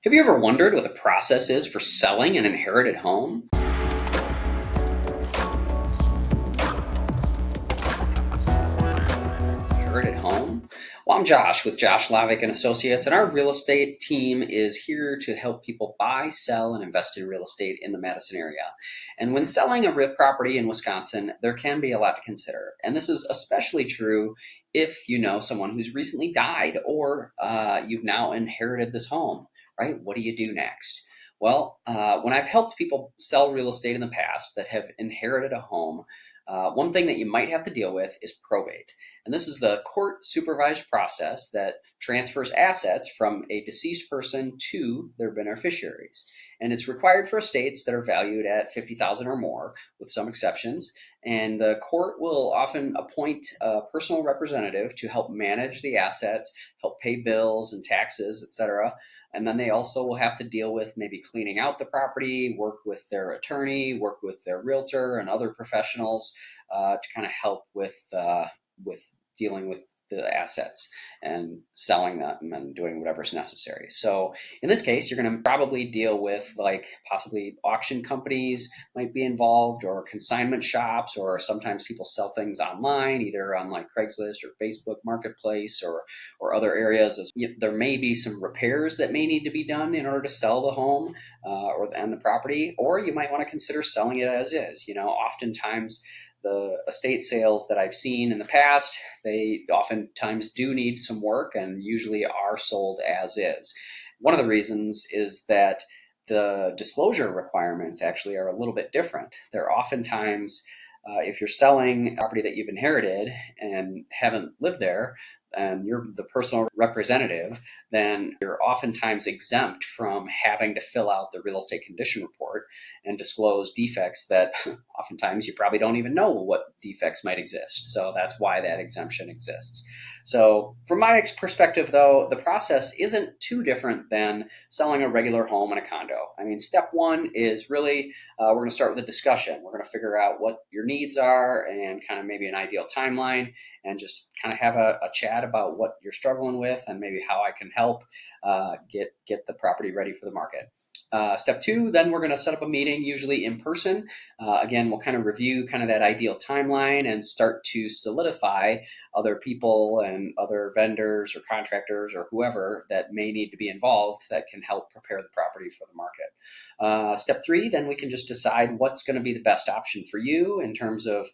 Have you ever wondered what the process is for selling an inherited home? Inherited home? Well, I'm Josh with Lavik and Associates, and our real estate team is here to help people buy, sell, and invest in real estate in the Madison area. And when selling a real property in Wisconsin, there can be a lot to consider. And this is especially true if you know someone who's recently died or you've now inherited this home, right? What do you do next? Well, when I've helped people sell real estate in the past that have inherited a home, one thing that you might have to deal with is probate. And this is the court supervised process that transfers assets from a deceased person to their beneficiaries. And it's required for estates that are valued at 50,000 or more, with some exceptions. And the court will often appoint a personal representative to help manage the assets, help pay bills and taxes, etc. And then they also will have to deal with maybe cleaning out the property, work with their attorney, work with their realtor and other professionals to kind of help with dealing with the assets and selling them and doing whatever's necessary. So in this case, you're going to probably deal with like possibly auction companies might be involved, or consignment shops, or sometimes people sell things online, either on like Craigslist or Facebook Marketplace or other areas. There may be some repairs that may need to be done in order to sell the home and the property, or you might want to consider selling it as is. Oftentimes the estate sales that I've seen in the past, they oftentimes do need some work and usually are sold as is. One of the reasons is that the disclosure requirements actually are a little bit different. They're oftentimes, if you're selling property that you've inherited and haven't lived there, and you're the personal representative, then you're oftentimes exempt from having to fill out the real estate condition report and disclose defects that oftentimes you probably don't even know what defects might exist. So that's why that exemption exists. So from my perspective, though, the process isn't too different than selling a regular home in a condo. I mean, step one is really, we're going to start with a discussion. We're going to figure out what your needs are and kind of maybe an ideal timeline, and just kind of have a chat about what you're struggling with and maybe how I can help get the property ready for the market. Step two, then we're going to set up a meeting, usually in person. Again, we'll kind of review kind of that ideal timeline and start to solidify other people and other vendors or contractors or whoever that may need to be involved that can help prepare the property for the market. Step three, then we can just decide what's going to be the best option for you in terms of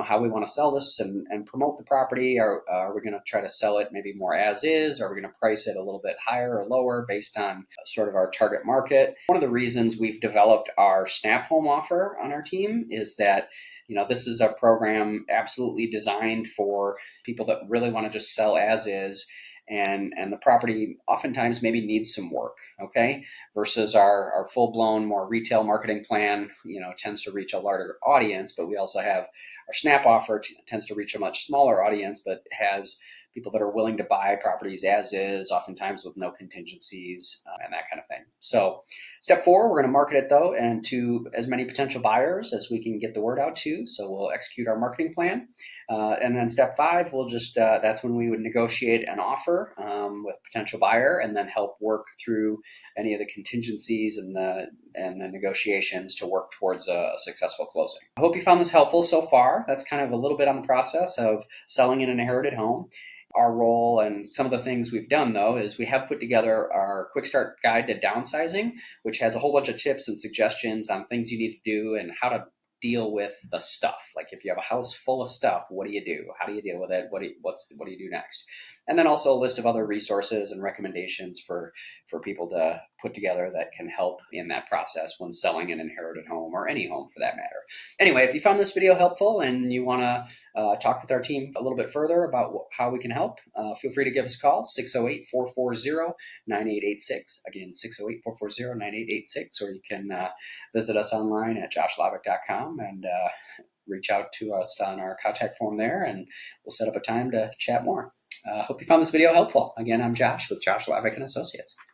how we want to sell this and promote the property. Are we going to try to sell it maybe more as is? Are we going to price it a little bit higher or lower based on sort of our target market? One of the reasons we've developed our Snap Home offer on our team is that this is a program absolutely designed for people that really want to just sell as is, and the property oftentimes maybe needs some work, okay? Versus our full-blown, more retail marketing plan, tends to reach a larger audience, but we also have our Snap offer tends to reach a much smaller audience, but has people that are willing to buy properties as is, oftentimes with no contingencies and that kind of thing. So step four, we're going to market it though, and to as many potential buyers as we can get the word out to. So we'll execute our marketing plan. And then step five, we'll just, that's when we would negotiate an offer with a potential buyer and then help work through any of the contingencies and the negotiations to work towards a successful closing. I hope you found this helpful so far. That's kind of a little bit on the process of selling an inherited home. Our role and some of the things we've done, though, is we have put together our quick start guide to downsizing, which has a whole bunch of tips and suggestions on things you need to do and how to deal with the stuff. Like if you have a house full of stuff, what do you do? How do you deal with it? What do you do next? And then also a list of other resources and recommendations for people to put together that can help in that process when selling an inherited home, or any home for that matter. Anyway, if you found this video helpful and you want to talk with our team a little bit further about how we can help, feel free to give us a call, 608-440-9886. Again, 608-440-9886, or you can visit us online at joshlavik.com and reach out to us on our contact form there, and we'll set up a time to chat more. Hope you found this video helpful. Again, I'm Josh with Lavik and Associates.